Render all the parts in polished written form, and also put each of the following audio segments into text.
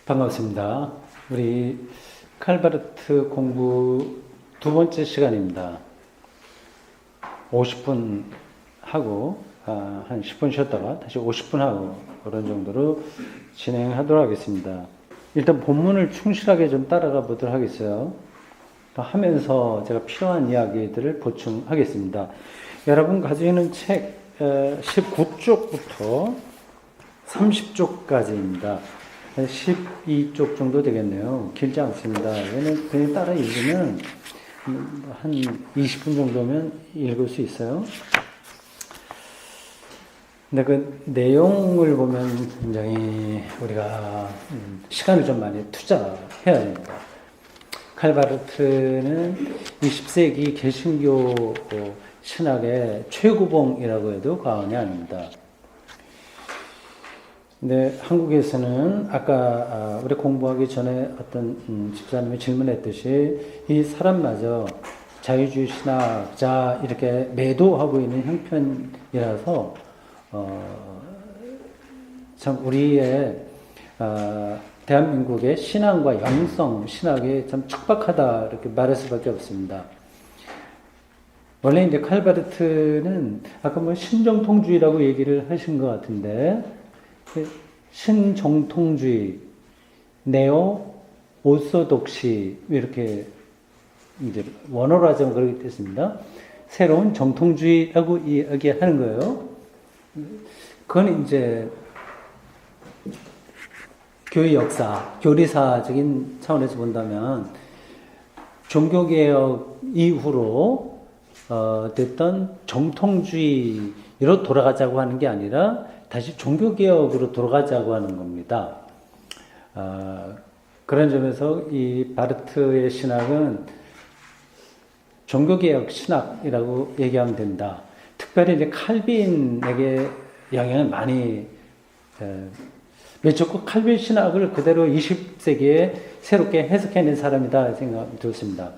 반갑습니다. 우리 칼바르트 공부 두 번째 시간입니다. 50분 하고 한 10분 쉬었다가 다시 50분 하고 그런 정도로 진행하도록 하겠습니다. 일단 본문을 충실하게 좀 따라가 보도록 하겠어요. 또 하면서 제가 필요한 이야기들을 보충하겠습니다. 여러분 가지고 있는 책 19쪽부터 30쪽까지입니다. 12쪽 정도 되겠네요. 길지 않습니다. 얘는 그냥 따라 읽으면 한 20분 정도면 읽을 수 있어요. 근데 그 내용을 보면 굉장히 우리가 시간을 좀 많이 투자해야 됩니다. 칼바르트는 20세기 개신교 신학의 최고봉이라고 해도 과언이 아닙니다. 근데 한국에서는 아까 우리 공부하기 전에 어떤 집사님이 질문했듯이 이 사람마저 자유주의 신학자 이렇게 매도하고 있는 형편이라서 참 우리의 대한민국의 신앙과 영성 신학이 참 척박하다 이렇게 말할 수밖에 없습니다. 원래 이제 칼바르트는 아까 뭐 신정통주의라고 얘기를 하신 것 같은데 신정통주의, 네오 오소독시 이렇게 이제 원어로 하자면 그렇게 됐습니다. 새로운 정통주의라고 이야기하는 거예요. 그건 이제 교회 역사, 교리사적인 차원에서 본다면 종교개혁 이후로 됐던 정통주의로 돌아가자고 하는 게 아니라 다시 종교개혁으로 돌아가자고 하는 겁니다. 그런 점에서 이 바르트의 신학은 종교개혁 신학이라고 얘기하면 된다. 특별히 이제 칼빈에게 영향을 많이 미쳤고 칼빈 신학을 그대로 20세기에 새롭게 해석해낸 사람이다 생각 들었습니다.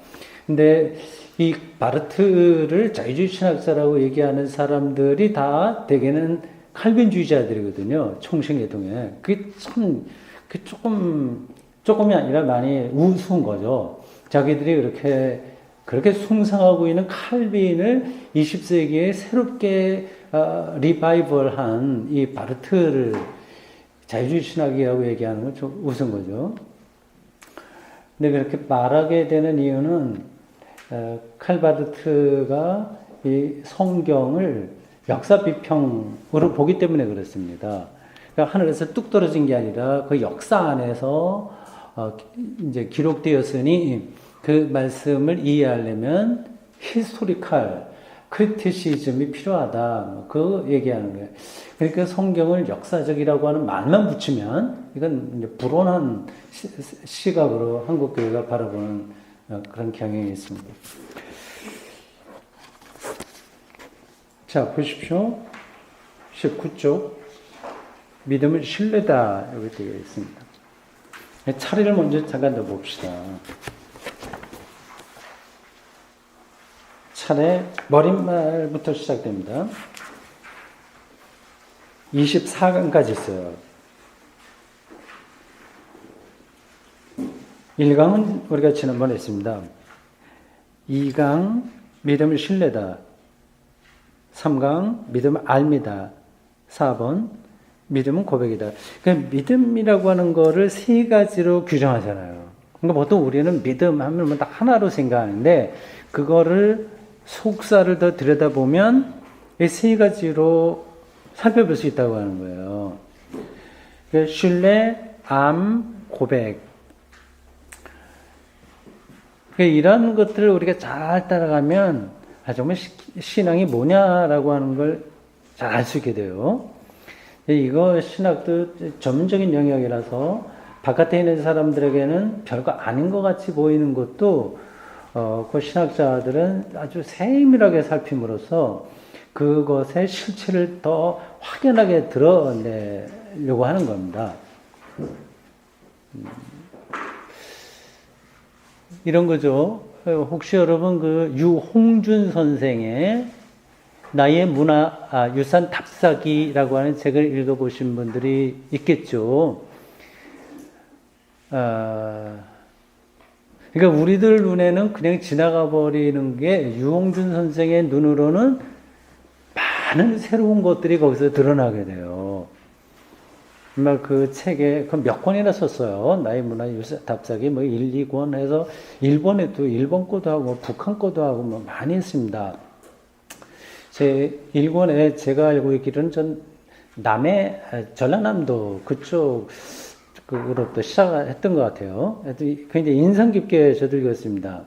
근데 이 바르트를 자유주의 신학자라고 얘기하는 사람들이 다 대개는 칼빈주의자들이거든요. 총신계통에. 그게 참, 조금이 아니라 많이 우스운 거죠. 자기들이 그렇게 숭상하고 있는 칼빈을 20세기에 새롭게 리바이벌한 이 바르트를 자유주의 신학이라고 얘기하는 건 좀 우스운 거죠. 근데 그렇게 말하게 되는 이유는 칼바르트가 이 성경을 역사 비평으로 보기 때문에 그렇습니다. 그러니까 하늘에서 뚝 떨어진 게 아니라 그 역사 안에서 이제 기록되었으니 그 말씀을 이해하려면 히스토리칼 크리티시즘이 필요하다. 그 얘기하는 거예요. 그러니까 성경을 역사적이라고 하는 말만 붙이면 이건 이제 불온한 시각으로 한국 교회가 바라보는 그런 경향이 있습니다. 자, 보십시오. 19쪽. 믿음은 신뢰다. 여기 되어 있습니다. 차례를 먼저 잠깐 더 봅시다. 차례 머릿말부터 시작됩니다. 24강까지 있어요. 1강은 우리가 지난번에 했습니다. 2강 믿음은 신뢰다. 3강 믿음은 알미다. 4번 믿음은 고백이다. 그러니까 믿음이라고 하는 거를 세 가지로 규정하잖아요. 그러니까 보통 우리는 믿음 하면 딱 하나로 생각하는데 그거를 속사를 더 들여다보면 이 세 가지로 살펴볼 수 있다고 하는 거예요. 그러니까 신뢰, 암, 고백. 그러니까 이런 것들을 우리가 잘 따라가면 정말 신앙이 뭐냐라고 하는 걸 잘 알 수 있게 돼요. 이거 신학도 전문적인 영역이라서 바깥에 있는 사람들에게는 별거 아닌 것 같이 보이는 것도 그 신학자들은 아주 세밀하게 살핌으로써 그것의 실체를 더 확연하게 드러내려고 하는 겁니다. 이런 거죠. 혹시 여러분 그 유홍준 선생의 나의 유산 답사기라고 하는 책을 읽어보신 분들이 있겠죠. 그러니까 우리들 눈에는 그냥 지나가 버리는 게 유홍준 선생의 눈으로는 많은 새로운 것들이 거기서 드러나게 돼요. 정말 그 책에 그 몇 권이나 썼어요. 나의 유산 답사기 뭐 1, 2권 해서 일본에도 일본 거도 하고 북한 거도 하고 뭐 많이 했습니다. 제 일본에 제가 알고 있기로는 전라남도 그쪽으로부터 시작했던 것 같아요. 굉장히 인상 깊게 저도 읽었습니다.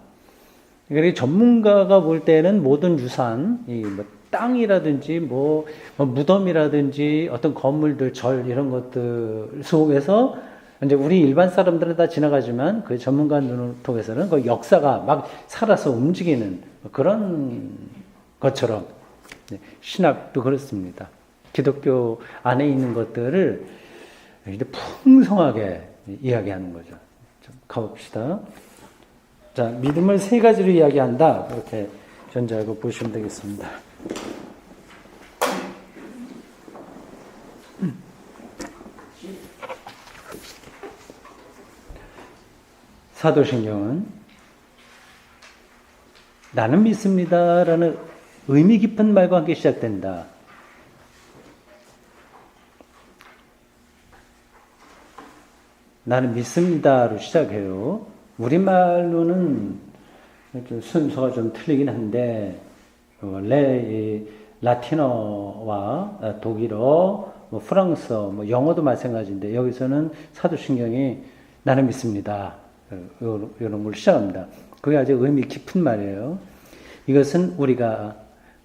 그리고 전문가가 볼 때는 모든 유산, 뭐 땅이라든지 무덤이라든지 어떤 건물들, 절 이런 것들 속에서 이제 우리 일반 사람들은 다 지나가지만 그 전문가 눈을 통해서는 그 역사가 막 살아서 움직이는 그런 것처럼 신학도 그렇습니다. 기독교 안에 있는 것들을 풍성하게 이야기하는 거죠. 좀 가봅시다. 자, 믿음을 세 가지로 이야기한다. 이렇게 전제하고 보시면 되겠습니다. 사도신경은 나는 믿습니다라는 의미 깊은 말과 함께 시작된다. 나는 믿습니다로 시작해요. 우리말로는 좀 순서가 좀 틀리긴 한데 원래 이 라틴어와 독일어, 프랑스어, 영어도 마찬가지인데 여기서는 사도신경이 나는 믿습니다. 이런 걸 시작합니다. 그게 아주 의미 깊은 말이에요. 이것은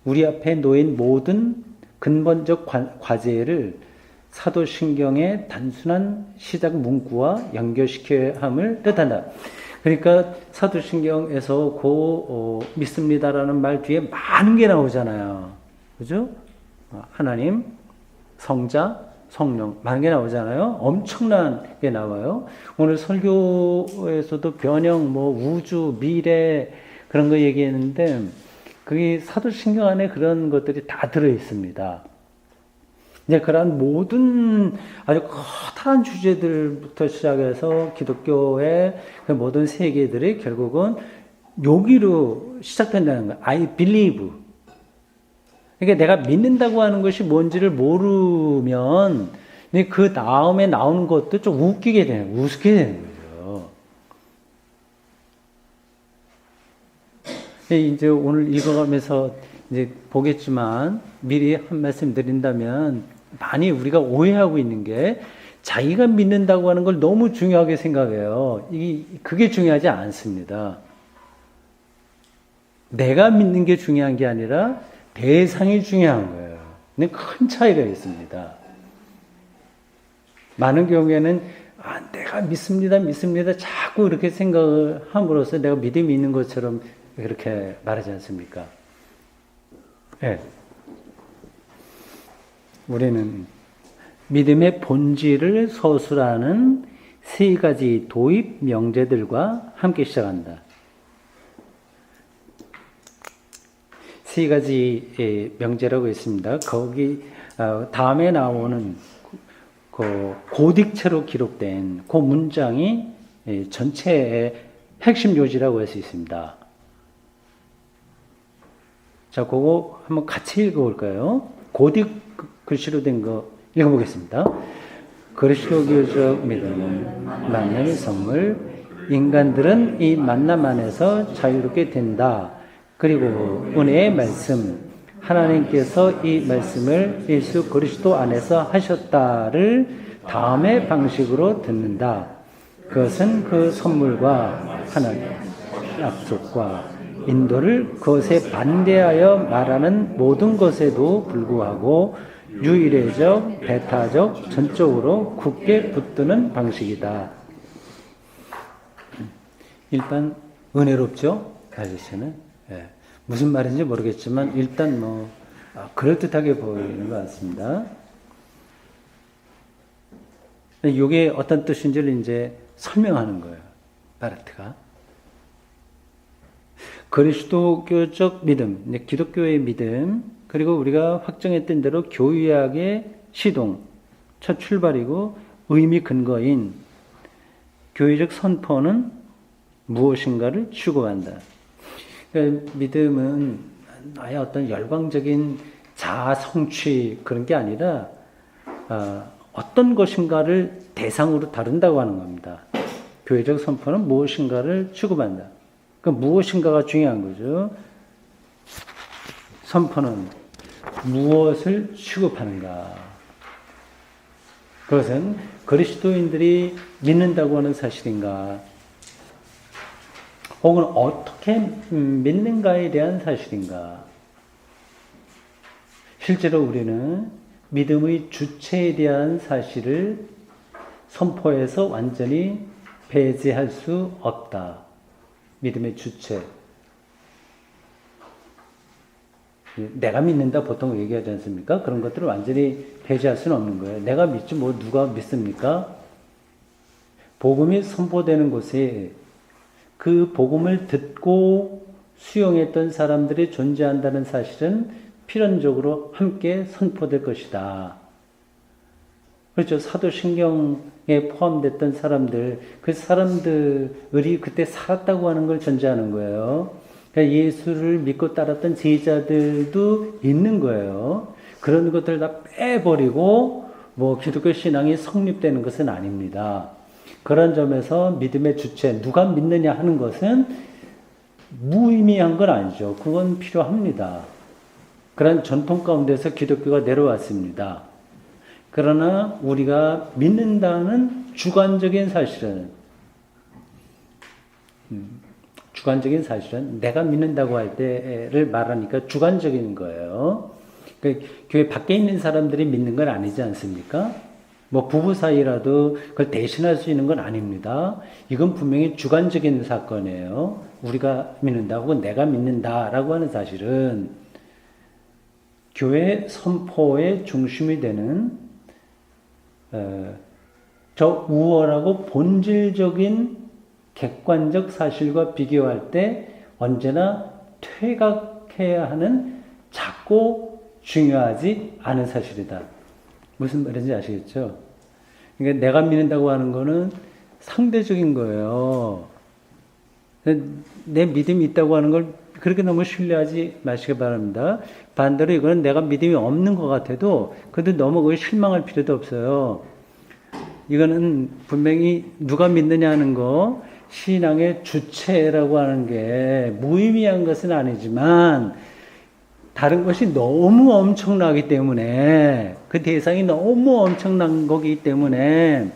우리 앞에 놓인 모든 근본적 과제를 사도신경의 단순한 시작 문구와 연결시켜야 함을 뜻한다. 그러니까 사도신경에서 믿습니다라는 말 뒤에 많은 게 나오잖아요. 그죠? 하나님, 성자, 성령 많은 게 나오잖아요. 엄청난 게 나와요. 오늘 설교에서도 변형, 우주, 미래 그런 거 얘기했는데 그게 사도신경 안에 그런 것들이 다 들어 있습니다. 이제 그런 모든 아주 커다란 주제들부터 시작해서 기독교의 그 모든 세계들이 결국은 여기로 시작된다는 거예요. I believe. 그러니까 내가 믿는다고 하는 것이 뭔지를 모르면 그 다음에 나오는 것도 좀 우습게 되는 거죠. 이제 오늘 읽어가면서 이제 보겠지만 미리 한 말씀 드린다면 많이 우리가 오해하고 있는 게 자기가 믿는다고 하는 걸 너무 중요하게 생각해요. 그게 중요하지 않습니다. 내가 믿는 게 중요한 게 아니라 대상이 중요한 거예요. 근데 큰 차이가 있습니다. 많은 경우에는 내가 믿습니다. 자꾸 이렇게 생각을 함으로써 내가 믿음이 있는 것처럼 그렇게 말하지 않습니까? 네. 우리는 믿음의 본질을 서술하는 세 가지 도입 명제들과 함께 시작한다. 세 가지 명제라고 있습니다. 거기 다음에 나오는 그 고딕체로 기록된 그 문장이 전체의 핵심 요지라고 할 수 있습니다. 자, 그거 한번 같이 읽어볼까요? 고딕 글씨로 된 거 읽어보겠습니다. 그리스도교적 믿음은 만남의 선물, 인간들은 이 만남 안에서 자유롭게 된다. 그리고 은혜의 말씀, 하나님께서 이 말씀을 예수 그리스도 안에서 하셨다를 다음의 방식으로 듣는다. 그것은 그 선물과 하나님 약속과 인도를 그것에 반대하여 말하는 모든 것에도 불구하고 유일해적, 배타적, 전적으로 굳게 붙드는 방식이다. 일단 은혜롭죠? 아저씨는. 예. 무슨 말인지 모르겠지만 일단 그럴듯하게 보이는 것 같습니다. 이게 어떤 뜻인지를 이제 설명하는 거예요. 바르트가. 그리스도교적 믿음, 기독교의 믿음, 그리고 우리가 확정했던 대로 교의학의 시동, 첫 출발이고 의미 근거인 교회적 선포는 무엇인가를 추구한다. 그러니까 믿음은 나의 어떤 열광적인 자아 성취 그런 게 아니라 어떤 것인가를 대상으로 다룬다고 하는 겁니다. 교회적 선포는 무엇인가를 추구한다. 그 무엇인가가 중요한 거죠. 선포는 무엇을 취급하는가. 그것은 그리스도인들이 믿는다고 하는 사실인가, 혹은 어떻게 믿는가에 대한 사실인가. 실제로 우리는 믿음의 주체에 대한 사실을 선포해서 완전히 배제할 수 없다. 믿음의 주체. 내가 믿는다 보통 얘기하지 않습니까? 그런 것들을 완전히 배제할 수는 없는 거예요. 내가 믿지 뭐 누가 믿습니까? 복음이 선포되는 곳에 그 복음을 듣고 수용했던 사람들이 존재한다는 사실은 필연적으로 함께 선포될 것이다. 그렇죠. 사도신경에 포함됐던 사람들, 그 사람들이 그때 살았다고 하는 걸 전제하는 거예요. 그러니까 예수를 믿고 따랐던 제자들도 있는 거예요. 그런 것들 다 빼버리고 뭐 기독교 신앙이 성립되는 것은 아닙니다. 그런 점에서 믿음의 주체, 누가 믿느냐 하는 것은 무의미한 건 아니죠. 그건 필요합니다. 그런 전통 가운데서 기독교가 내려왔습니다. 그러나 우리가 믿는다는 주관적인 사실은 내가 믿는다고 할 때를 말하니까 주관적인 거예요. 그러니까 교회 밖에 있는 사람들이 믿는 건 아니지 않습니까? 뭐 부부 사이라도 그걸 대신할 수 있는 건 아닙니다. 이건 분명히 주관적인 사건이에요. 우리가 믿는다 혹은 내가 믿는다라고 하는 사실은 교회 선포의 중심이 되는 저 우월하고 본질적인 객관적 사실과 비교할 때 언제나 퇴각해야 하는 작고 중요하지 않은 사실이다. 무슨 말인지 아시겠죠? 그러니까 내가 믿는다고 하는 거는 상대적인 거예요. 내 믿음이 있다고 하는 걸 그렇게 너무 신뢰하지 마시기 바랍니다. 반대로 이거는 내가 믿음이 없는 것 같아도 그래도 너무 그걸 실망할 필요도 없어요. 이거는 분명히 누가 믿느냐 하는 거, 신앙의 주체라고 하는 게 무의미한 것은 아니지만 다른 것이 너무 엄청나기 때문에, 그 대상이 너무 엄청난 거기 때문에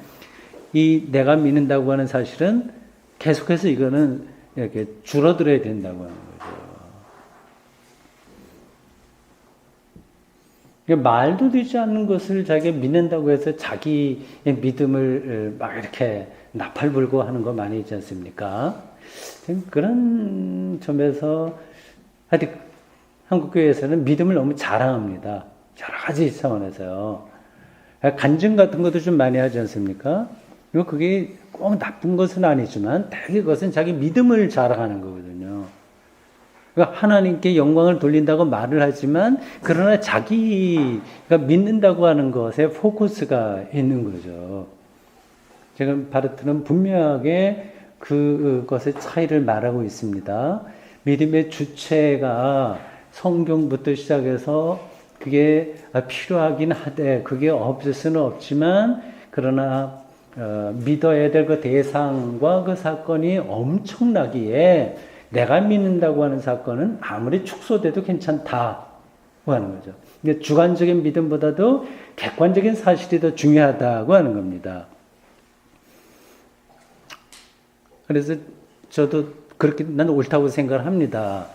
이 내가 믿는다고 하는 사실은 계속해서 이거는 이렇게 줄어들어야 된다고 하는 거죠. 말도 되지 않는 것을 자기가 믿는다고 해서 자기의 믿음을 막 이렇게 나팔 불고 하는 거 많이 있지 않습니까? 그런 점에서 하여튼 한국교회에서는 믿음을 너무 자랑합니다. 여러 가지 차원에서요. 간증 같은 것도 좀 많이 하지 않습니까? 그게 꼭 나쁜 것은 아니지만 대개 그것은 자기 믿음을 자랑하는 거거든요. 그러니까 하나님께 영광을 돌린다고 말을 하지만 그러나 자기가 믿는다고 하는 것에 포커스가 있는 거죠. 지금 바르트는 분명하게 그것의 차이를 말하고 있습니다. 믿음의 주체가 성경부터 시작해서 그게 필요하긴 하되 그게 없을 수는 없지만 그러나 믿어야 될 그 대상과 그 사건이 엄청나기에 내가 믿는다고 하는 사건은 아무리 축소돼도 괜찮다고 하는 거죠. 근데 주관적인 믿음보다도 객관적인 사실이 더 중요하다고 하는 겁니다. 그래서 저도 그렇게 난 옳다고 생각을 합니다.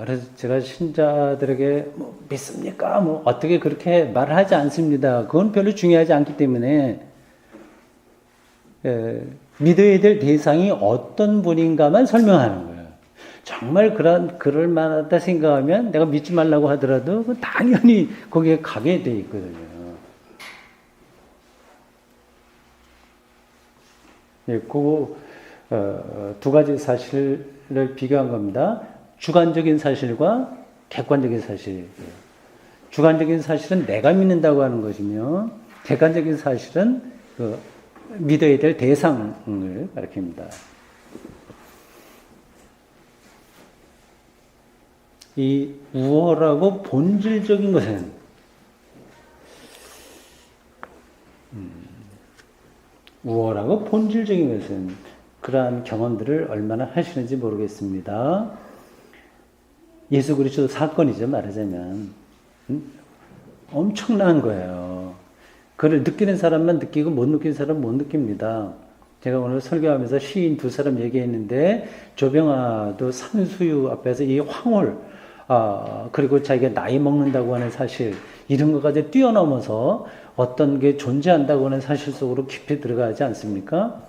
그래서 제가 신자들에게 뭐 믿습니까? 뭐 어떻게 그렇게 말을 하지 않습니다. 그건 별로 중요하지 않기 때문에 믿어야 될 대상이 어떤 분인가만 설명하는 거예요. 정말 그럴 만하다 생각하면 내가 믿지 말라고 하더라도 당연히 거기에 가게 돼 있거든요. 그 두 가지 사실을 비교한 겁니다. 주관적인 사실과 객관적인 사실. 주관적인 사실은 내가 믿는다고 하는 것이며, 객관적인 사실은 그 믿어야 될 대상을 가리킵니다. 이 우월하고 본질적인 것은 우월하고 본질적인 것은 그러한 경험들을 얼마나 하시는지 모르겠습니다. 예수 그리스도 사건이죠, 말하자면. 엄청난 거예요. 그걸 느끼는 사람만 느끼고 못 느끼는 사람은 못 느낍니다. 제가 오늘 설교하면서 시인 두 사람 얘기했는데, 조병아도 산수유 앞에서 이 황홀, 그리고 자기가 나이 먹는다고 하는 사실, 이런 것까지 뛰어넘어서 어떤 게 존재한다고 하는 사실 속으로 깊이 들어가지 않습니까?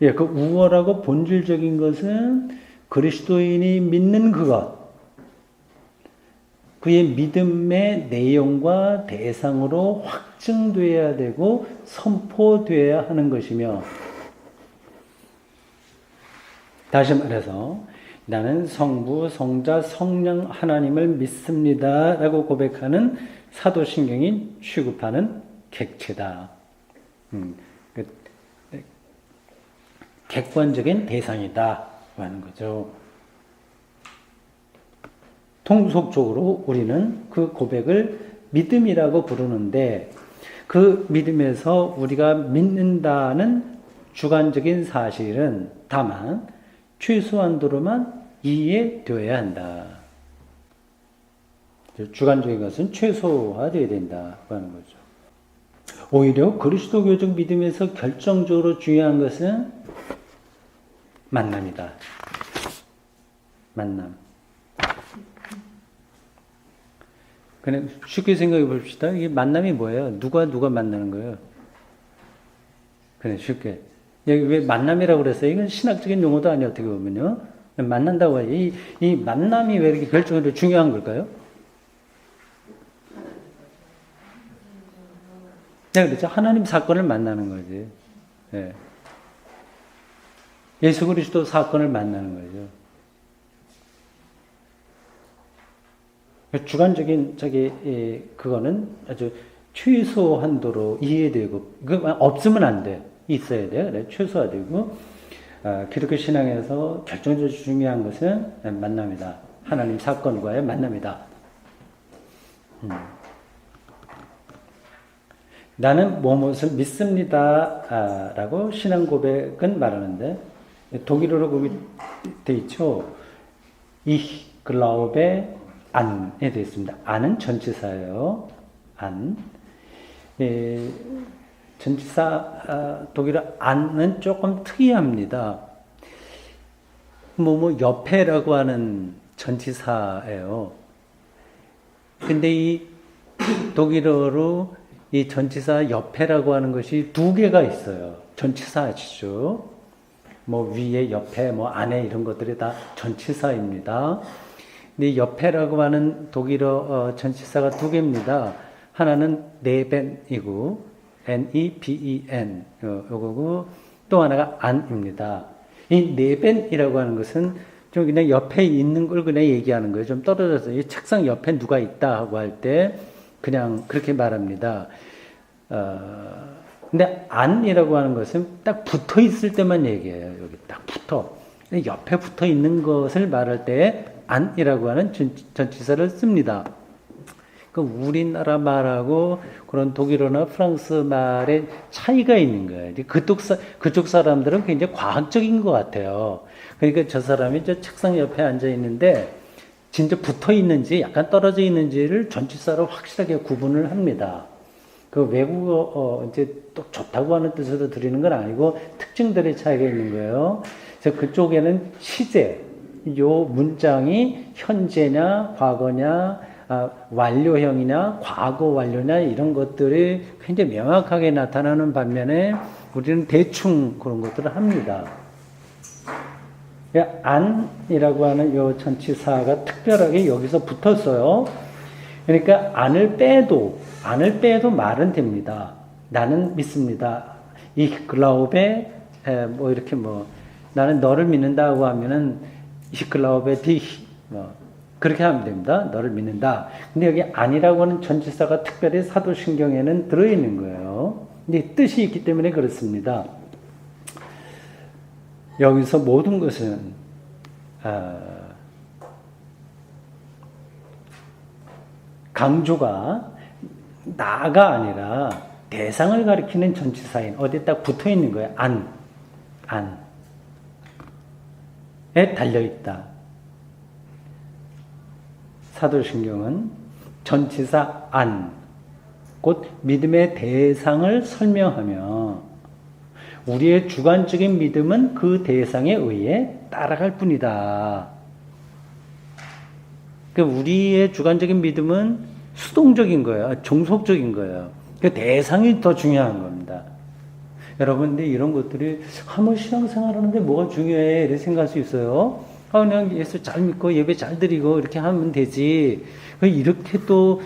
예, 그 우월하고 본질적인 것은 그리스도인이 믿는 그것, 그의 믿음의 내용과 대상으로 확증되어야 되고 선포되어야 하는 것이며, 다시 말해서 나는 성부, 성자, 성령 하나님을 믿습니다 라고 고백하는 사도신경이 취급하는 객체다. 객관적인 대상이다 하는 거죠. 통속적으로 우리는 그 고백을 믿음이라고 부르는데, 그 믿음에서 우리가 믿는다는 주관적인 사실은 다만 최소한도로만 이해되어야 한다. 주관적인 것은 최소화되어야 된다고 하는 거죠. 오히려 그리스도교적 믿음에서 결정적으로 중요한 것은 만남이다. 만남. 그냥 쉽게 생각해 봅시다. 이게 만남이 뭐예요? 누가 만나는 거예요? 그냥 쉽게. 여기 왜 만남이라고 그랬어요? 이건 신학적인 용어도 아니에요, 어떻게 보면요. 만난다고 해요. 이 만남이 왜 이렇게 결정적으로 중요한 걸까요? 네, 그렇죠. 하나님 사건을 만나는 거지. 네. 예수 그리스도 사건을 만나는 거죠. 주관적인 그거는 아주 최소한도로 이해되고, 그거 없으면 안 돼. 있어야 돼. 그래. 최소화되고, 기독교 신앙에서 결정적으로 중요한 것은 만남이다. 하나님 사건과의 만남이다. 나는 무엇을 믿습니다. 라고 신앙 고백은 말하는데, 독일어로 거기 돼 있죠. Ich glaube an에 되어 있습니다. an은 전치사예요. an. 전치사, 독일어 an은 조금 특이합니다. 옆에라고 하는 전치사예요. 근데 이 독일어로 이 전치사 옆에라고 하는 것이 두 개가 있어요. 전치사죠. 위에, 옆에, 안에 이런 것들이 다 전치사입니다. 근데 옆에라고 하는 독일어 전치사가 두 개입니다. 하나는 네벤이고, N-E-B-E-N, 요거고, 또 하나가 안입니다. 이 네벤이라고 하는 것은 좀 그냥 옆에 있는 걸 그냥 얘기하는 거예요. 좀 떨어져서, 이 책상 옆에 누가 있다 하고 할 때, 그냥 그렇게 말합니다. 근데 안이라고 하는 것은 딱 붙어 있을 때만 얘기해요. 여기 딱 붙어. 옆에 붙어 있는 것을 말할 때 안이라고 하는 전치사를 씁니다. 그 우리나라 말하고 그런 독일어나 프랑스 말의 차이가 있는 거예요. 그쪽 사람들은 굉장히 과학적인 것 같아요. 그러니까 저 사람이 저 책상 옆에 앉아 있는데 진짜 붙어 있는지 약간 떨어져 있는지를 전치사로 확실하게 구분을 합니다. 그 외국어 이제 또 좋다고 하는 뜻으로 드리는 건 아니고 특징들의 차이가 있는 거예요. 그래서 그쪽에는 시제, 요 문장이 현재냐, 과거냐, 완료형이냐, 과거 완료냐 이런 것들이 굉장히 명확하게 나타나는 반면에 우리는 대충 그런 것들을 합니다. 안이라고 하는 요 전치사가 특별하게 여기서 붙었어요. 그러니까 안을 빼도 말은 됩니다. 나는 믿습니다. Ich glaube 뭐 이렇게 뭐 나는 너를 믿는다고 하면은 히클라우베 디 뭐 그렇게 하면 됩니다. 너를 믿는다. 근데 여기 아니라고 하는 전치사가 특별히 사도신경에는 들어있는 거예요. 근데 뜻이 있기 때문에 그렇습니다. 여기서 모든 것은 강조가 나가 아니라 대상을 가리키는 전치사인 어디에 딱 붙어 있는 거예요. 안에 달려있다. 사도신경은 전치사 안, 곧 믿음의 대상을 설명하며 우리의 주관적인 믿음은 그 대상에 의해 따라갈 뿐이다. 그러니까 우리의 주관적인 믿음은 수동적인 거예요. 종속적인 거예요. 그 대상이 더 중요한 겁니다. 여러분, 근데 이런 것들이 한번 신앙생활 하는데 뭐가 중요해? 이렇게 생각할 수 있어요. 그냥 예수 잘 믿고 예배 잘 드리고 이렇게 하면 되지. 이렇게 또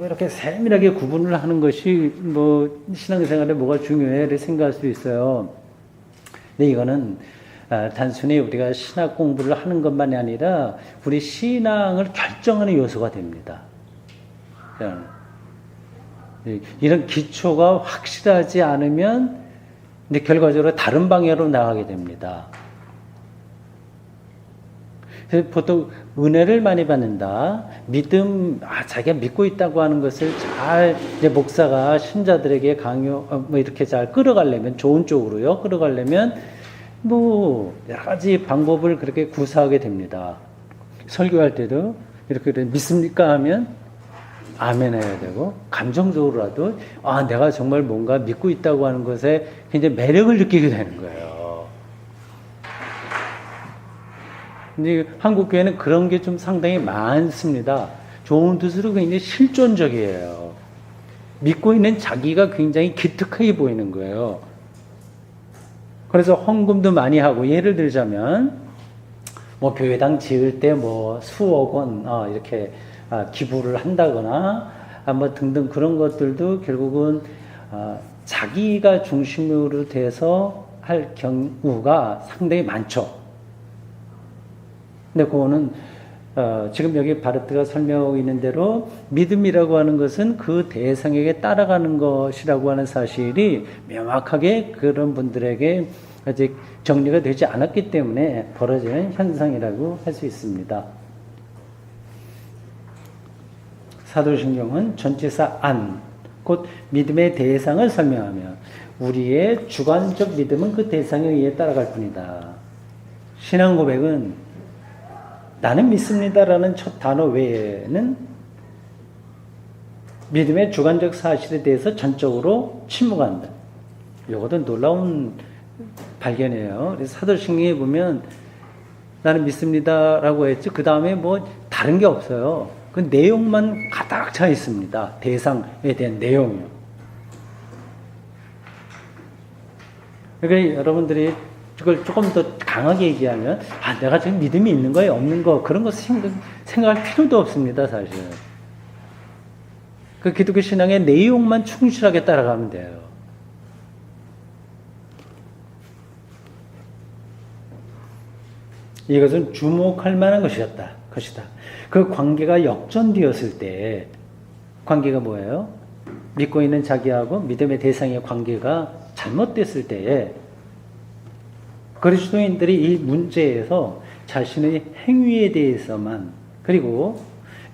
이렇게 세밀하게 구분을 하는 것이 뭐 신앙생활에 뭐가 중요해? 이렇게 생각할 수 있어요. 근데 이거는 단순히 우리가 신학 공부를 하는 것만이 아니라 우리 신앙을 결정하는 요소가 됩니다. 이런 기초가 확실하지 않으면 이제 결과적으로 다른 방향으로 나가게 됩니다. 보통 은혜를 많이 받는다. 믿음, 자기가 믿고 있다고 하는 것을 잘 이제 목사가 신자들에게 강요, 뭐 이렇게 잘 끌어가려면 좋은 쪽으로요. 끌어가려면 뭐 여러 가지 방법을 그렇게 구사하게 됩니다. 설교할 때도 이렇게 믿습니까 하면 아멘 해야 되고, 감정적으로라도 내가 정말 뭔가 믿고 있다고 하는 것에 굉장히 매력을 느끼게 되는 거예요. 근데 한국 교회는 그런 게 좀 상당히 많습니다. 좋은 뜻으로 굉장히 실존적이에요. 믿고 있는 자기가 굉장히 기특하게 보이는 거예요. 그래서 헌금도 많이 하고, 예를 들자면 뭐 교회당 지을 때 뭐 수억 원 이렇게 기부를 한다거나 뭐 등등 그런 것들도 결국은 자기가 중심으로 돼서 할 경우가 상당히 많죠. 근데 그거는 지금 여기 바르트가 설명하고 있는 대로 믿음이라고 하는 것은 그 대상에게 따라가는 것이라고 하는 사실이 명확하게 그런 분들에게 아직 정리가 되지 않았기 때문에 벌어지는 현상이라고 할 수 있습니다. 사도신경은 전치사 안, 곧 믿음의 대상을 설명하며 우리의 주관적 믿음은 그 대상에 의해 따라갈 뿐이다. 신앙 고백은 나는 믿습니다라는 첫 단어 외에는 믿음의 주관적 사실에 대해서 전적으로 침묵한다. 이것도 놀라운 발견이에요. 그래서 사도신경에 보면 나는 믿습니다라고 했지 그 다음에 뭐 다른 게 없어요. 그 내용만 가득 차 있습니다. 대상에 대한 내용이요. 그러니까 여러분들이 그걸 조금 더 강하게 얘기하면 내가 지금 믿음이 있는 거예요? 없는 거? 그런 거 생각할 필요도 없습니다. 사실. 그 기독교 신앙의 내용만 충실하게 따라가면 돼요. 이것은 주목할 만한 것이다. 그 관계가 역전되었을 때, 관계가 뭐예요? 믿고 있는 자기하고 믿음의 대상의 관계가 잘못됐을 때에 그리스도인들이 이 문제에서 자신의 행위에 대해서만, 그리고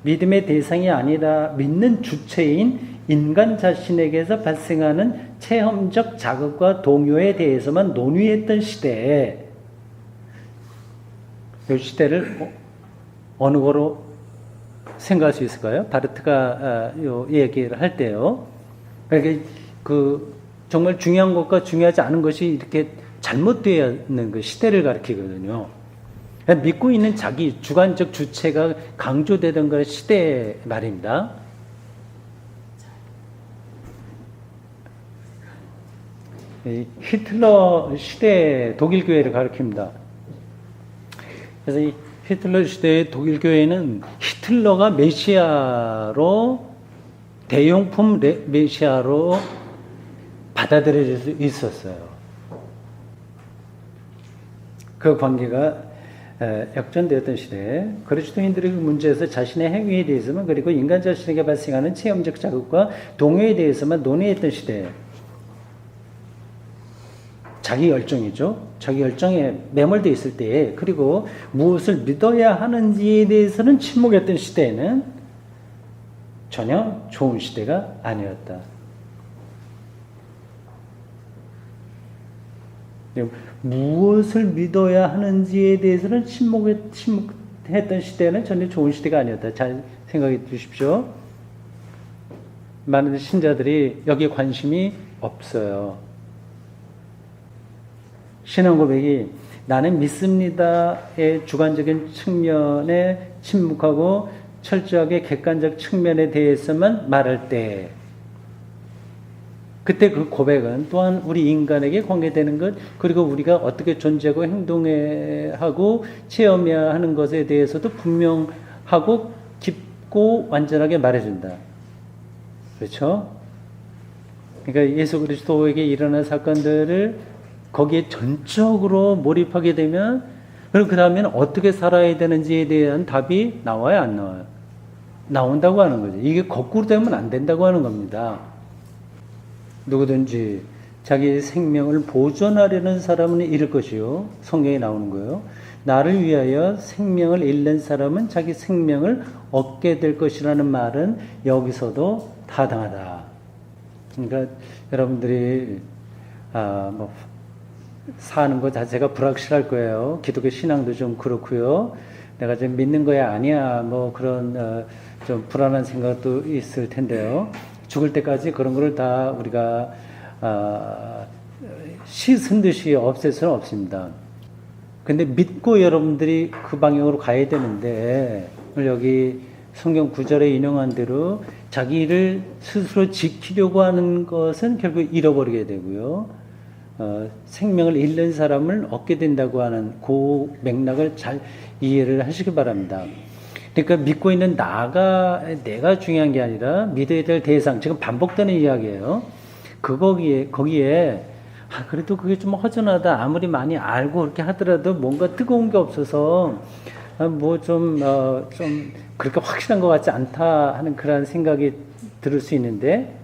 믿음의 대상이 아니라 믿는 주체인 인간 자신에게서 발생하는 체험적 자극과 동요에 대해서만 논의했던 시대에, 이 시대를 어느 거로 생각할 수 있을까요? 바르트가 이 얘기를 할 때요. 그러니까 정말 중요한 것과 중요하지 않은 것이 이렇게 잘못되어 있는 그 시대를 가리키거든요. 믿고 있는 자기 주관적 주체가 강조되던 그 시대 말입니다. 히틀러 시대 독일 교회를 가리킵니다. 그래서 이 히틀러 시대의 독일 교회는 히틀러가 메시아로, 대용품 메시아로 받아들여질 수 있었어요. 그 관계가 역전되었던 시대, 그리스도인들의 문제에서 자신의 행위에 대해서만, 그리고 인간 자신에게 발생하는 체험적 자극과 동요에 대해서만 논의했던 시대. 자기 열정이죠. 자기 열정에 매몰되어 있을 때에, 그리고 무엇을 믿어야 하는지에 대해서는 침묵했던 시대에는 전혀 좋은 시대가 아니었다. 무엇을 믿어야 하는지에 대해서는 침묵했던 시대는 전혀 좋은 시대가 아니었다. 잘 생각해 주십시오. 많은 신자들이 여기에 관심이 없어요. 신앙 고백이 나는 믿습니다의 주관적인 측면에 침묵하고 철저하게 객관적 측면에 대해서만 말할 때, 그때 그 고백은 또한 우리 인간에게 관계되는 것, 그리고 우리가 어떻게 존재하고 행동해야 하고 체험해야 하는 것에 대해서도 분명하고 깊고 완전하게 말해준다. 그렇죠? 그러니까 예수 그리스도에게 일어난 사건들을 거기에 전적으로 몰입하게 되면, 그럼 그 다음에는 어떻게 살아야 되는지에 대한 답이 나와요, 안 나와요? 나온다고 하는 거죠. 이게 거꾸로 되면 안 된다고 하는 겁니다. 누구든지 자기 생명을 보존하려는 사람은 잃을 것이요. 성경에 나오는 거예요. 나를 위하여 생명을 잃는 사람은 자기 생명을 얻게 될 것이라는 말은 여기서도 타당하다. 그러니까 여러분들이 사는 것 자체가 불확실할 거예요. 기독교 신앙도 좀 그렇고요. 내가 좀 믿는 거야 아니야 그런 좀 불안한 생각도 있을 텐데요. 죽을 때까지 그런 거를 다 우리가 씻은 듯이 없앨 수는 없습니다. 근데 믿고 여러분들이 그 방향으로 가야 되는데, 여기 성경 구절에 인용한 대로 자기를 스스로 지키려고 하는 것은 결국 잃어버리게 되고요. 생명을 잃는 사람을 얻게 된다고 하는 그 맥락을 잘 이해를 하시기 바랍니다. 그러니까 믿고 있는 내가 중요한 게 아니라 믿어야 될 대상, 지금 반복되는 이야기예요. 거기에 그래도 그게 좀 허전하다. 아무리 많이 알고 그렇게 하더라도 뭔가 뜨거운 게 없어서 좀 그렇게 확실한 것 같지 않다 하는 그런 생각이 들을 수 있는데,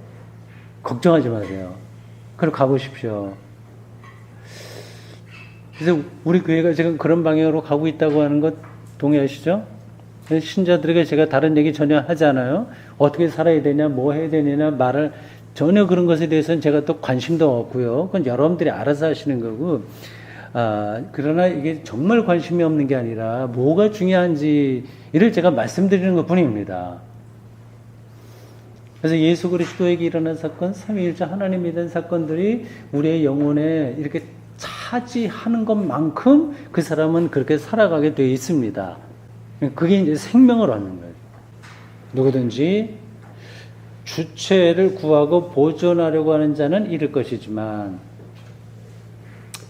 걱정하지 마세요. 그럼 가보십시오. 그래서 우리 교회가 지금 그런 방향으로 가고 있다고 하는 것 동의하시죠? 신자들에게 제가 다른 얘기 전혀 하지 않아요. 어떻게 살아야 되냐, 뭐 해야 되냐 말을 전혀 그런 것에 대해서는 제가 또 관심도 없고요. 그건 여러분들이 알아서 하시는 거고, 그러나 이게 정말 관심이 없는 게 아니라 뭐가 중요한지를 제가 말씀드리는 것 뿐입니다. 그래서 예수 그리스도에게 일어난 사건, 삼위일체 하나님에 대한 사건들이 우리의 영혼에 이렇게 차지하는 것만큼 그 사람은 그렇게 살아가게 되어 있습니다. 그게 이제 생명을 얻는 거예요. 누구든지 주체를 구하고 보존하려고 하는 자는 잃을 것이지만,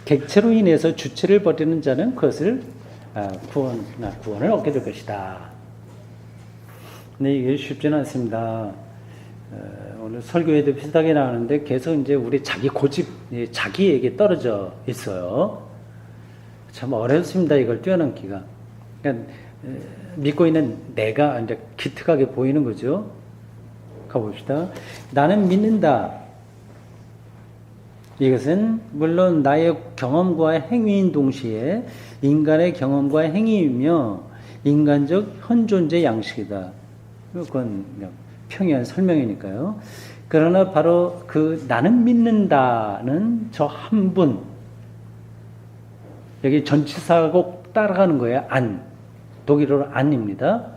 객체로 인해서 주체를 버리는 자는 그것을 구원을 얻게 될 것이다. 근데 이게 쉽지는 않습니다. 오늘 설교에도 비슷하게 나오는데 계속 이제 우리 자기 고집, 자기에게 떨어져 있어요. 참 어렵습니다. 이걸 뛰어넘기가. 그러니까 믿고 있는 내가 이제 기특하게 보이는 거죠. 가봅시다. 나는 믿는다. 이것은 물론 나의 경험과 행위인 동시에 인간의 경험과 행위이며 인간적 현존재 양식이다. 그건 평이한 설명이니까요. 그러나 바로 그 나는 믿는다는 저 한 분, 여기 전치사가 꼭 따라가는 거예요. 안. 독일어로 안입니다.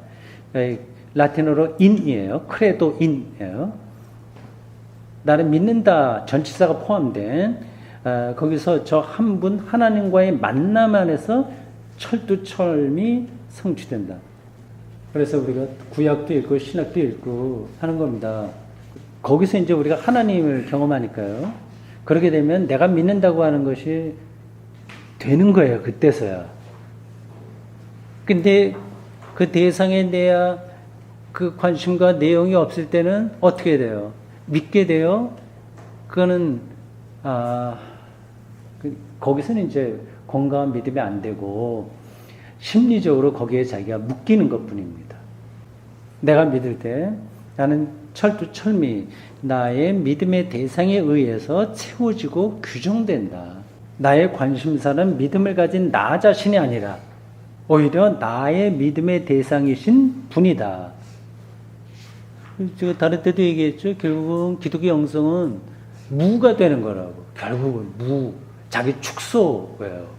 라틴어로 인이에요. 크레도 인이에요. 나는 믿는다 전치사가 포함된 거기서 저 한 분 하나님과의 만남 안에서 철두철미 성취된다. 그래서 우리가 구약도 읽고 신약도 읽고 하는 겁니다. 거기서 이제 우리가 하나님을 경험하니까요. 그렇게 되면 내가 믿는다고 하는 것이 되는 거예요. 그때서야. 근데 그 대상에 대한 그 관심과 내용이 없을 때는 어떻게 돼요? 믿게 돼요? 그거는, 거기서는 이제 건강한 믿음이 안 되고 심리적으로 거기에 자기가 묶이는 것뿐입니다. 내가 믿을 때 나는 철두철미 나의 믿음의 대상에 의해서 채워지고 규정된다. 나의 관심사는 믿음을 가진 나 자신이 아니라 오히려 나의 믿음의 대상이신 분이다. 제가 다른 때도 얘기했죠. 결국은 기독교 영성은 무가 되는 거라고. 결국은 무, 자기 축소예요.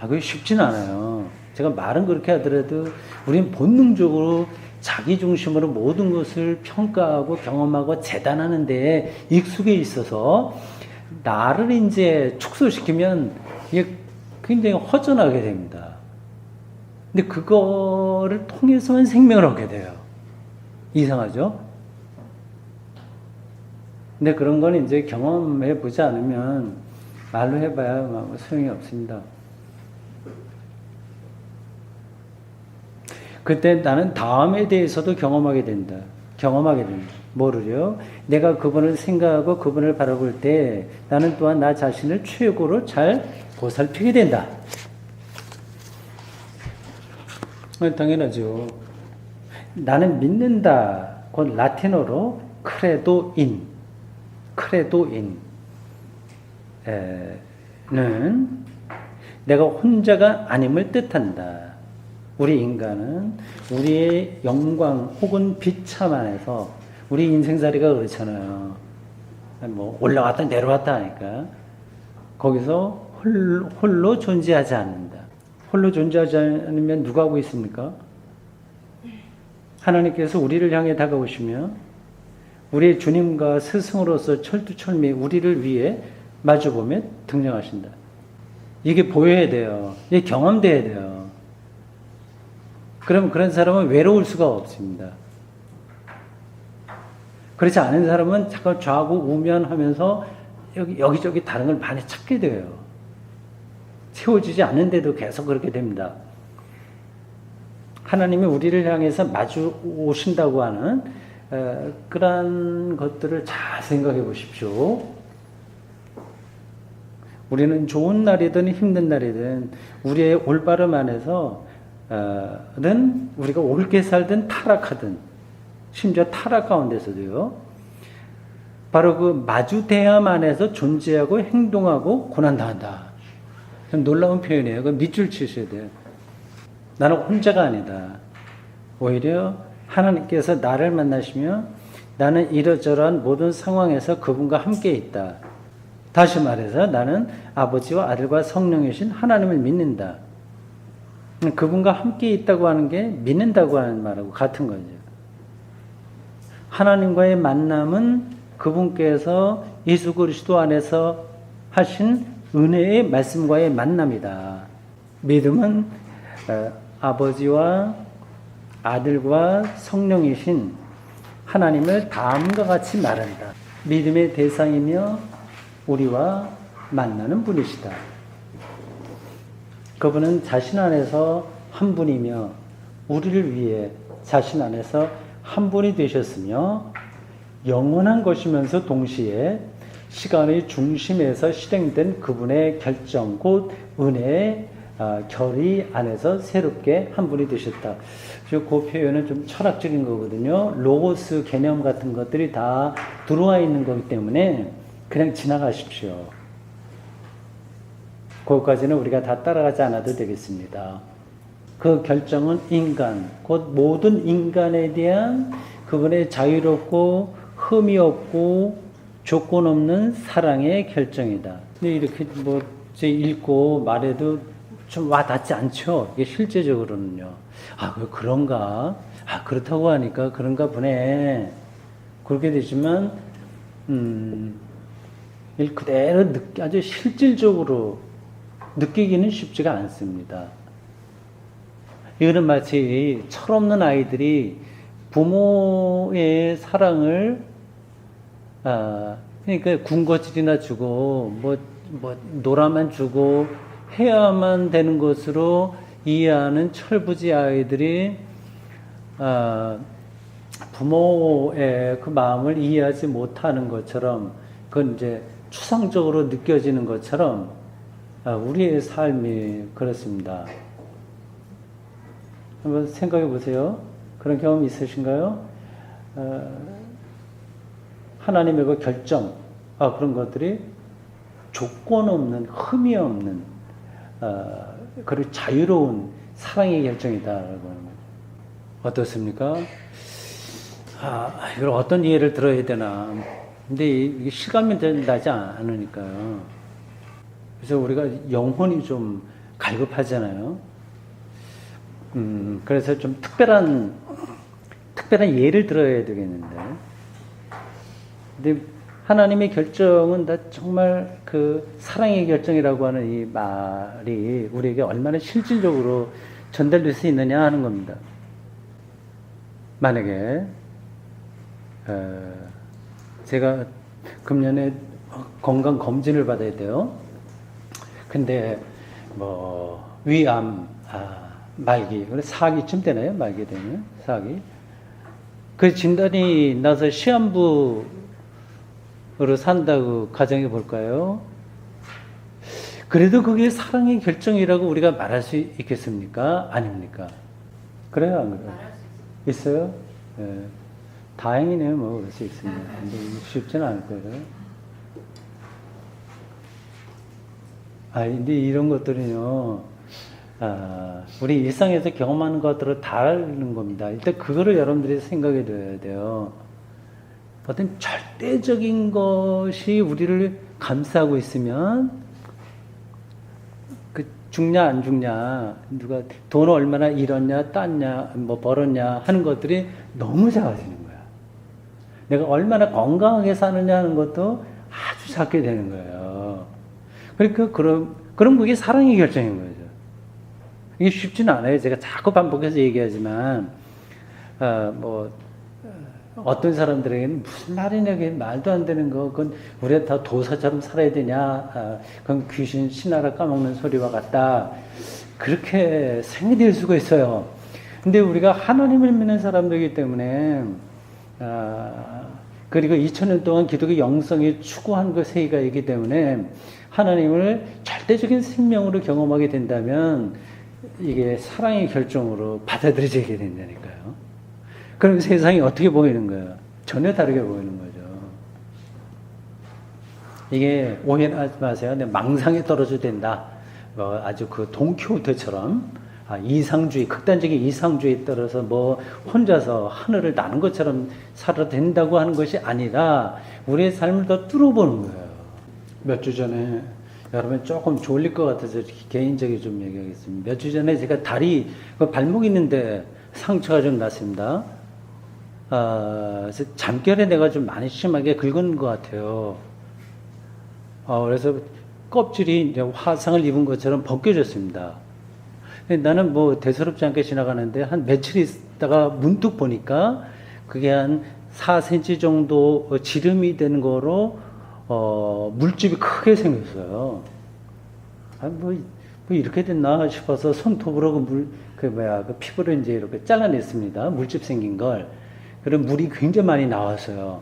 그게 쉽진 않아요. 제가 말은 그렇게 하더라도 우리는 본능적으로 자기 중심으로 모든 것을 평가하고 경험하고 재단하는 데 익숙해 있어서 나를 이제 축소시키면 이게 굉장히 허전하게 됩니다. 근데 그거를 통해서만 생명을 얻게 돼요. 이상하죠? 근데 그런 건 이제 경험해 보지 않으면 말로 해봐야 소용이 없습니다. 그때 나는 다음에 대해서도 경험하게 된다. 뭐를요? 내가 그분을 생각하고 그분을 바라볼 때 나는 또한 나 자신을 최고로 잘 보살피게 된다. 당연하죠. 나는 믿는다. 곧 라틴어로 크레도인. 는 내가 혼자가 아님을 뜻한다. 우리 인간은 우리의 영광 혹은 비참 안에서 우리 인생살이가 그렇잖아요. 뭐 올라왔다 내려왔다 하니까 거기서 홀로 존재하지 않는다. 홀로 존재하지 않으면 누가 하고 있습니까? 하나님께서 우리를 향해 다가오시며 우리의 주님과 스승으로서 철두철미 우리를 위해 마주보며 등장하신다. 이게 보여야 돼요. 이게 경험돼야 돼요. 그럼 그런 사람은 외로울 수가 없습니다. 그렇지 않은 사람은 잠깐 좌고 우면하면서 여기저기 다른 걸 많이 찾게 돼요. 채워지지 않는데도 계속 그렇게 됩니다. 하나님이 우리를 향해서 마주 오신다고 하는 그러한 것들을 잘 생각해 보십시오. 우리는 좋은 날이든 힘든 날이든 우리의 올바름 안에서 는 우리가 옳게 살든 타락하든 심지어 타락 가운데서도요. 바로 그 마주대함 안에서 존재하고 행동하고 고난당한다. 놀라운 표현이에요. 그 밑줄 치셔야 돼요. 나는 혼자가 아니다. 오히려 하나님께서 나를 만나시며 나는 이러저러한 모든 상황에서 그분과 함께 있다. 다시 말해서 나는 아버지와 아들과 성령이신 하나님을 믿는다. 그분과 함께 있다고 하는 게 믿는다고 하는 말하고 같은 거죠. 하나님과의 만남은 그분께서 예수 그리스도 안에서 하신 은혜의 말씀과의 만남이다. 믿음은 아버지와 아들과 성령이신 하나님을 다음과 같이 말한다. 믿음의 대상이며 우리와 만나는 분이시다. 그분은 자신 안에서 한 분이며 우리를 위해 자신 안에서 한 분이 되셨으며 영원한 것이면서 동시에 시간의 중심에서 실행된 그분의 결정 곧 은혜의 결의 안에서 새롭게 한 분이 되셨다. 그 표현은 좀 철학적인 거거든요. 로고스 개념 같은 것들이 다 들어와 있는 거기 때문에 그냥 지나가십시오. 거기까지는 우리가 다 따라가지 않아도 되겠습니다. 그 결정은 인간, 곧 모든 인간에 대한 그분의 자유롭고 흠이 없고 조건 없는 사랑의 결정이다. 근데 이렇게 제 읽고 말해도 좀 와닿지 않죠? 이게 실제적으로는요. 그런가? 그렇다고 하니까 그런가 보네. 그렇게 되지만, 그대로 아주 실질적으로 느끼기는 쉽지가 않습니다. 이거는 마치 철없는 아이들이 부모의 사랑을 그러니까 군것질이나 주고 놀아만 주고 해야만 되는 것으로 이해하는 철부지 아이들이 부모의 그 마음을 이해하지 못하는 것처럼 그건 이제 추상적으로 느껴지는 것처럼 우리의 삶이 그렇습니다. 한번 생각해 보세요. 그런 경험 있으신가요? 하나님의 그 결정, 그런 것들이 조건 없는, 흠이 없는, 그리고 자유로운 사랑의 결정이다라고 하는 거죠. 어떻습니까? 이걸 어떤 예를 들어야 되나. 근데 이게 실감이 나지 않으니까요. 그래서 우리가 영혼이 좀 갈급하잖아요. 그래서 좀 특별한 예를 들어야 되겠는데. 근데 하나님의 결정은 다 정말 그 사랑의 결정이라고 하는 이 말이 우리에게 얼마나 실질적으로 전달될 수 있느냐 하는 겁니다. 만약에 제가 금년에 건강 검진을 받아야 돼요. 근데 뭐 위암, 말기, 그래 사기쯤 되나요? 말기 되면 사기. 그 진단이 나서 시한부로 산다고 가정해 볼까요? 그래도 그게 사랑의 결정이라고 우리가 말할 수 있겠습니까? 아닙니까? 그래요, 안 그래요? 있어요? 네. 다행이네요, 뭐, 그럴 수 있습니다. 근데 쉽지는 않을 거예요. 근데 이런 것들은요, 우리 일상에서 경험하는 것들을 다른 겁니다. 일단 그거를 여러분들이 생각해 둬야 돼요. 어떤 절대적인 것이 우리를 감싸고 있으면, 그 죽냐 안 죽냐, 누가 돈 얼마나 잃었냐, 땄냐, 뭐 벌었냐 하는 것들이 너무 작아지는 거야. 내가 얼마나 건강하게 사느냐 하는 것도 아주 작게 되는 거예요. 그러니까 그럼 그게 사랑의 결정인 거죠. 이게 쉽지는 않아요. 제가 자꾸 반복해서 얘기하지만, 어떤 사람들에게는 무슨 말이냐, 그게 말도 안 되는 거, 그건 우리가 다 도사처럼 살아야 되냐, 그건 귀신 신하라 까먹는 소리와 같다. 그렇게 생각될 수가 있어요. 근데 우리가 하나님을 믿는 사람들이기 때문에, 그리고 2000년 동안 기독교 영성이 추구한 그 세계이기 때문에 하나님을 절대적인 생명으로 경험하게 된다면 이게 사랑의 결정으로 받아들여지게 된다니까요. 그럼 세상이 어떻게 보이는 거예요? 전혀 다르게 보이는 거죠. 이게 오해하지 마세요. 근데 망상에 떨어져도 된다. 아주 그 돈키호테처럼 이상주의, 극단적인 이상주의에 따라서 뭐 혼자서 하늘을 나는 것처럼 살아도 된다고 하는 것이 아니라 우리의 삶을 더 뚫어보는 거예요. 몇 주 전에 여러분 조금 졸릴 것 같아서 개인적으로 좀 얘기하겠습니다. 몇 주 전에 제가 다리, 발목 있는데 상처가 좀 났습니다. 그래서 잠결에 내가 좀 많이 심하게 긁은 것 같아요. 그래서 껍질이 이제 화상을 입은 것처럼 벗겨졌습니다. 나는 뭐 대수롭지 않게 지나가는데 한 며칠 있다가 문득 보니까 그게 한 4cm 정도 지름이 되는 거로 물집이 크게 생겼어요. 뭐 이렇게 됐나 싶어서 손톱으로 그 피부를 이제 이렇게 잘라냈습니다. 물집 생긴 걸. 그럼 물이 굉장히 많이 나왔어요.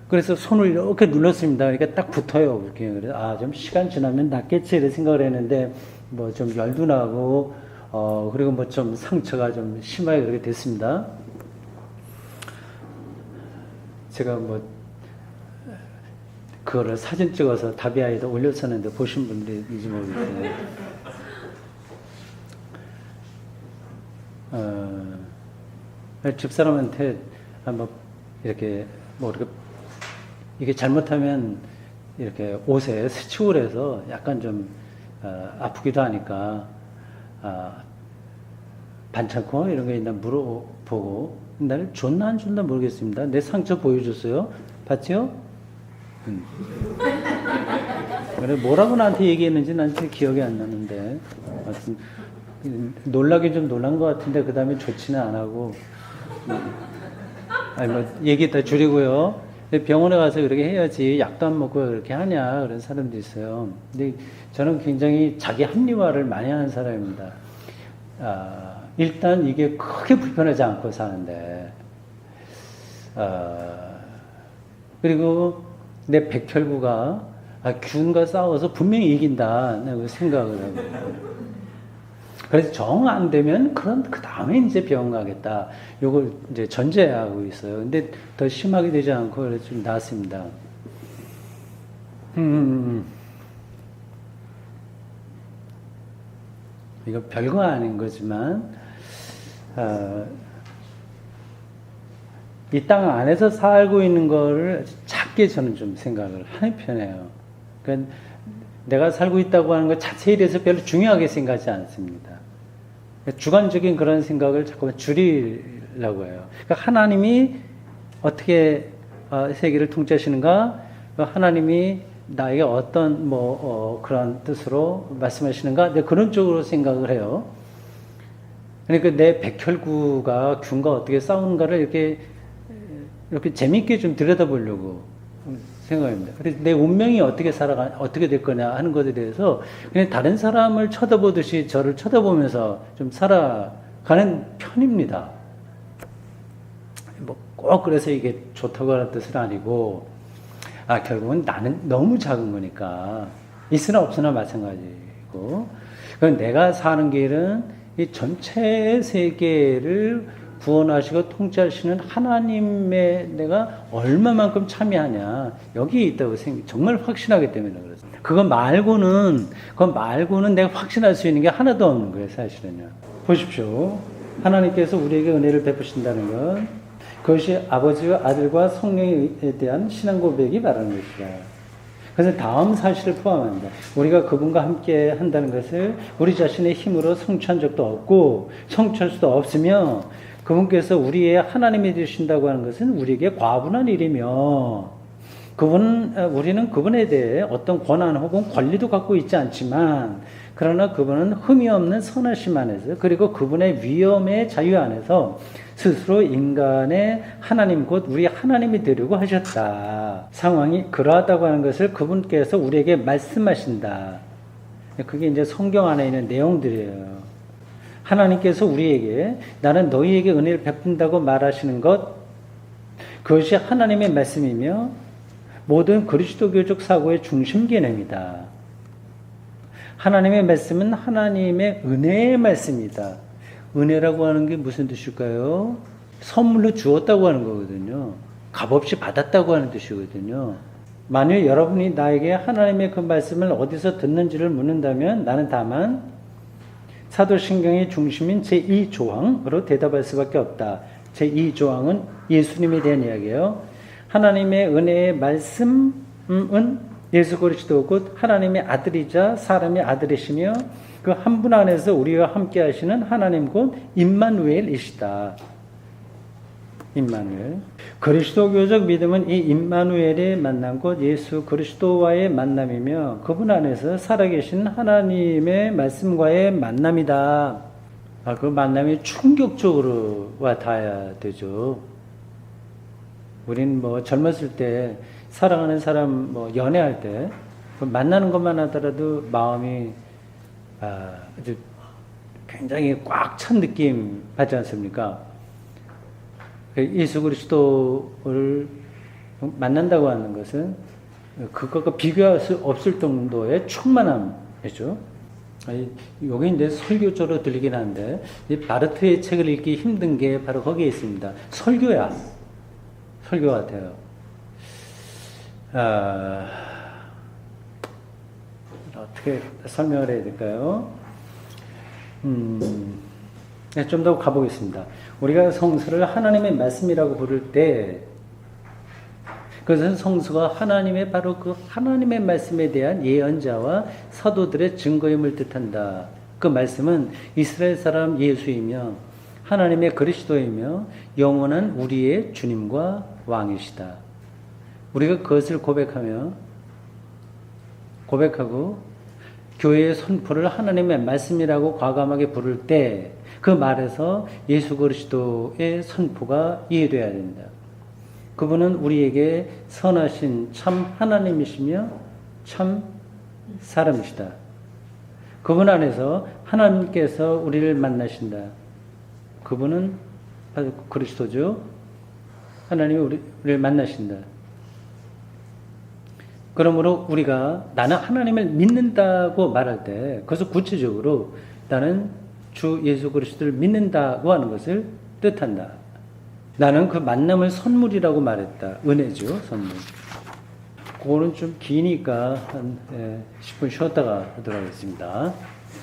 그래서 손을 이렇게 눌렀습니다. 그러니까 딱 붙어요. 그렇게. 그래서 좀 시간 지나면 낫겠지 이런 생각을 했는데 뭐 좀 열도 나고 그리고 뭐 좀 상처가 좀 심하게 그렇게 됐습니다. 제가 뭐 그거를 사진 찍어서 다비아에다 올렸었는데 보신 분들이 있는지 모르겠어요. 집사람한테 이렇게 이게 잘못하면 이렇게 옷에 스치고 해서 약간 좀 아프기도 하니까 반창고 이런 게 있나 물어보고 나를 줬나 안 줬나 모르겠습니다. 내 상처 보여줬어요. 봤죠? 그래 뭐라고 나한테 얘기했는지 난 기억이 안 나는데 하여튼 놀라긴 좀 놀란 것 같은데 그 다음에 좋지는 안 하고 얘기 다 줄이고요. 병원에 가서 그렇게 해야지 약도 안 먹고 그렇게 하냐 그런 사람도 있어요. 근데 저는 굉장히 자기 합리화를 많이 하는 사람입니다. 일단 이게 크게 불편하지 않고 사는데 그리고 내 백혈구가 균과 싸워서 분명히 이긴다. 그 생각을 하고. 그래서 정 안 되면 그 다음에 이제 병원 가겠다. 요걸 이제 전제하고 있어요. 근데 더 심하게 되지 않고 그래서 좀 낫습니다. 이거 별거 아닌 거지만, 이 땅 안에서 살고 있는 거를 작게 저는 좀 생각을 하는 편이에요. 그러니까 내가 살고 있다고 하는 것 자체에 대해서 별로 중요하게 생각하지 않습니다. 주관적인 그런 생각을 자꾸만 줄이려고 해요. 그러니까 하나님이 어떻게 세계를 통치하시는가? 하나님이 나에게 어떤 그런 뜻으로 말씀하시는가? 네, 그런 쪽으로 생각을 해요. 그러니까 내 백혈구가 균과 어떻게 싸우는가를 이렇게 재밌게 좀 들여다보려고 생각합니다. 그래서 내 운명이 어떻게 될 거냐 하는 것에 대해서 그냥 다른 사람을 쳐다보듯이 저를 쳐다보면서 좀 살아가는 편입니다. 꼭 그래서 이게 좋다고 하는 뜻은 아니고, 결국은 나는 너무 작은 거니까, 있으나 없으나 마찬가지고, 그럼 내가 사는 길은 이 전체 세계를 구원하시고 통치하시는 하나님의 내가 얼마만큼 참여하냐, 여기에 있다고 정말 확신하기 때문에 그렇습니다. 그거 말고는 내가 확신할 수 있는 게 하나도 없는 거예요, 사실은요. 보십시오. 하나님께서 우리에게 은혜를 베푸신다는 것, 그것이 아버지와 아들과 성령에 대한 신앙 고백이 말하는 것이다. 그래서 다음 사실을 포함합니다. 우리가 그분과 함께 한다는 것을 우리 자신의 힘으로 성취한 적도 없고 성취할 수도 없으며, 그분께서 우리의 하나님이 되신다고 하는 것은 우리에게 과분한 일이며, 우리는 그분에 대해 어떤 권한 혹은 권리도 갖고 있지 않지만, 그러나 그분은 흠이 없는 선하심 안에서, 그리고 그분의 위엄의 자유 안에서 스스로 인간의 하나님, 곧 우리 하나님이 되려고 하셨다. 상황이 그러하다고 하는 것을 그분께서 우리에게 말씀하신다. 그게 이제 성경 안에 있는 내용들이에요. 하나님께서 우리에게 나는 너희에게 은혜를 베푼다고 말하시는 것, 그것이 하나님의 말씀이며 모든 그리스도교적 사고의 중심 개념이다. 하나님의 말씀은 하나님의 은혜의 말씀이다. 은혜라고 하는 게 무슨 뜻일까요? 선물로 주었다고 하는 거거든요. 값없이 받았다고 하는 뜻이거든요. 만일 여러분이 나에게 하나님의 그 말씀을 어디서 듣는지를 묻는다면 나는 다만 사도신경의 중심인 제2조항으로 대답할 수밖에 없다. 제2조항은 예수님에 대한 이야기예요. 하나님의 은혜의 말씀은 예수 그리스도 곧 하나님의 아들이자 사람의 아들이시며 그 한 분 안에서 우리와 함께 하시는 하나님 곧 임마누엘이시다. 임마누엘. 그리스도교적 믿음은 이 임마누엘의 만남 곧 예수 그리스도와의 만남이며 그분 안에서 살아계신 하나님의 말씀과의 만남이다. 그 만남이 충격적으로 와 닿아야 되죠. 우린 젊었을 때 사랑하는 사람 연애할 때 만나는 것만 하더라도 마음이 아주 굉장히 꽉 찬 느낌 받지 않습니까? 예수 그리스도를 만난다고 하는 것은 그것과 비교할 수 없을 정도의 충만함이죠. 여기 이제 설교조로 들리긴 한데 바르트의 책을 읽기 힘든 게 바로 거기에 있습니다. 설교 같아요. 어떻게 설명을 해야 될까요? 좀 더 가보겠습니다. 우리가 성서를 하나님의 말씀이라고 부를 때 그것은 성서가 하나님의 바로 그 하나님의 말씀에 대한 예언자와 사도들의 증거임을 뜻한다. 그 말씀은 이스라엘 사람 예수이며 하나님의 그리스도이며 영원한 우리의 주님과 왕이시다. 우리가 그것을 고백하고 교회의 선포를 하나님의 말씀이라고 과감하게 부를 때 그 말에서 예수 그리스도의 선포가 이해되어야 된다. 그분은 우리에게 선하신 참 하나님이시며 참 사람이시다. 그분 안에서 하나님께서 우리를 만나신다. 그분은 바로 그리스도죠. 하나님이 우리를 만나신다. 그러므로 우리가 나는 하나님을 믿는다고 말할 때 그것을 구체적으로 나는 주 예수 그리스도를 믿는다고 하는 것을 뜻한다. 나는 그 만남을 선물이라고 말했다. 은혜죠, 선물. 그거는 좀 기니까 한 10분 쉬었다가 하도록 하겠습니다.